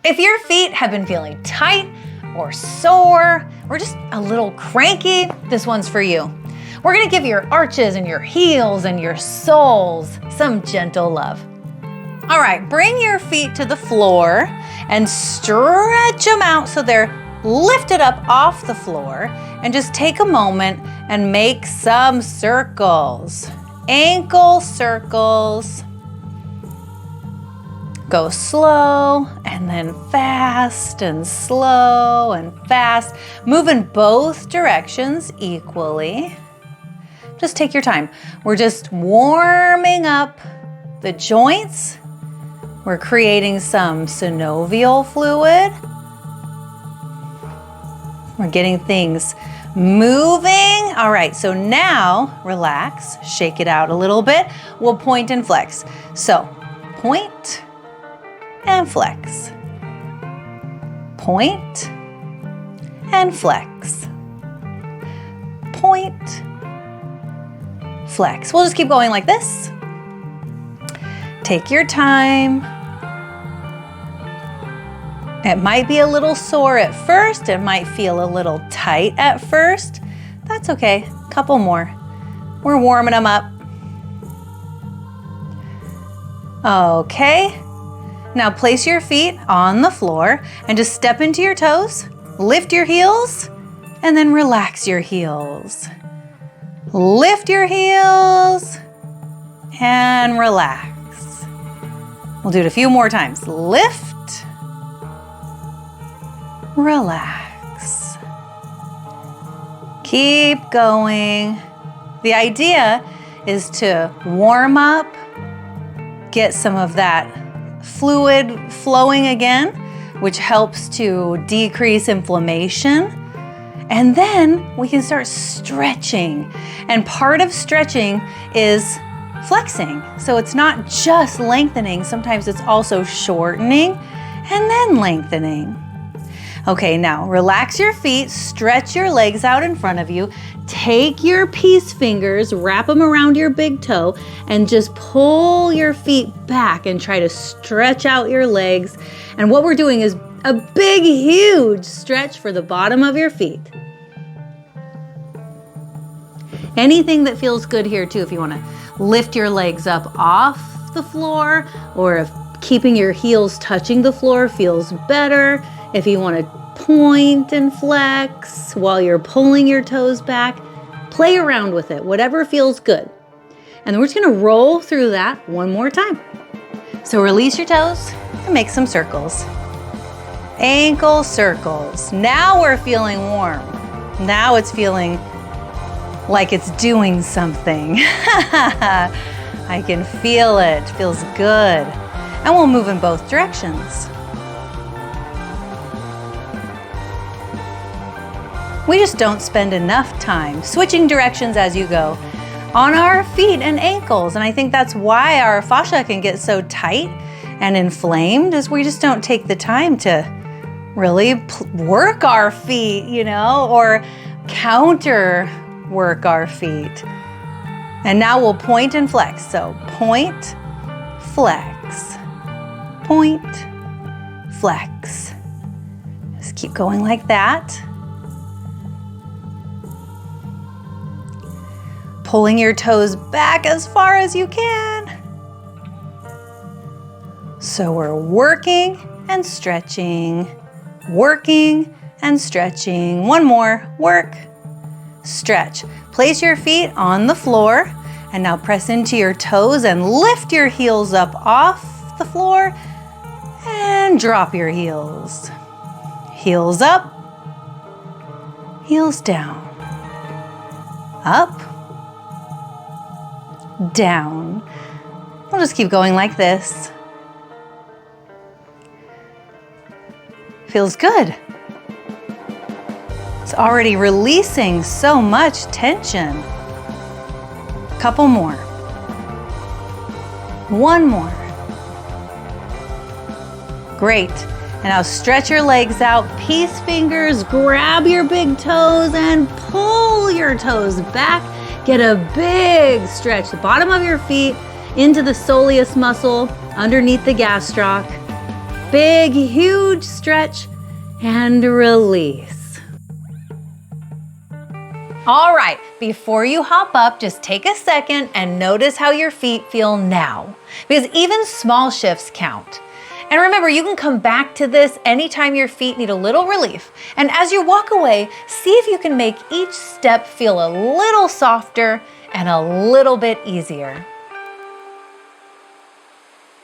If your feet have been feeling tight or sore or just a little cranky, this one's for you. We're gonna give your arches and your heels and your soles some gentle love. All right, bring your feet to the floor and stretch them out so they're lifted up off the floor, and just take a moment and make some circles. Ankle circles. Go slow and then fast and slow and fast. Move in both directions equally. Just take your time. We're just warming up the joints. We're creating some synovial fluid. We're getting things moving. All right, so now relax, shake it out a little bit. We'll point and flex. So point and flex. Point and flex. Point, flex. We'll just keep going like this. Take your time. It might be a little sore at first. It might feel a little tight at first. That's okay. Couple more. We're warming them up. Okay. Now place your feet on the floor and just step into your toes, lift your heels, and then relax your heels. Lift your heels and relax. We'll do it a few more times. Lift, relax. Keep going. The idea is to warm up, get some of that fluid flowing again, which helps to decrease inflammation. And then we can start stretching. And part of stretching is flexing. So it's not just lengthening. Sometimes it's also shortening and then lengthening. Okay, now relax your feet, stretch your legs out in front of you. Take your peace fingers, wrap them around your big toe, and just pull your feet back and try to stretch out your legs. And what we're doing is a big, huge stretch for the bottom of your feet. Anything that feels good here too, if you want to lift your legs up off the floor, or if keeping your heels touching the floor feels better. If you want to point and flex while you're pulling your toes back, play around with it, whatever feels good. And then we're just going to roll through that one more time. So release your toes and make some circles. Ankle circles. Now we're feeling warm. Now it's feeling like it's doing something. I can feel it. Feels good. And we'll move in both directions. We just don't spend enough time switching directions as you go on our feet and ankles. And I think that's why our fascia can get so tight and inflamed, is we just don't take the time to really work our feet, or counter work our feet. And now we'll point and flex. So point, flex, point, flex. Just keep going like that. Pulling your toes back as far as you can. So we're working and stretching, working and stretching. One more, work, stretch. Place your feet on the floor and now press into your toes and lift your heels up off the floor and drop your heels. Heels up, heels down, up, down. We'll just keep going like this. Feels good. It's already releasing so much tension. Couple more. One more. Great. And now stretch your legs out. Peace fingers, grab your big toes and pull your toes back. Get a big stretch, the bottom of your feet into the soleus muscle underneath the gastroc. big, huge stretch and release. All right, before you hop up, just take a second and notice how your feet feel now, because even small shifts count. And remember, you can come back to this anytime your feet need a little relief. And as you walk away, see if you can make each step feel a little softer and a little bit easier.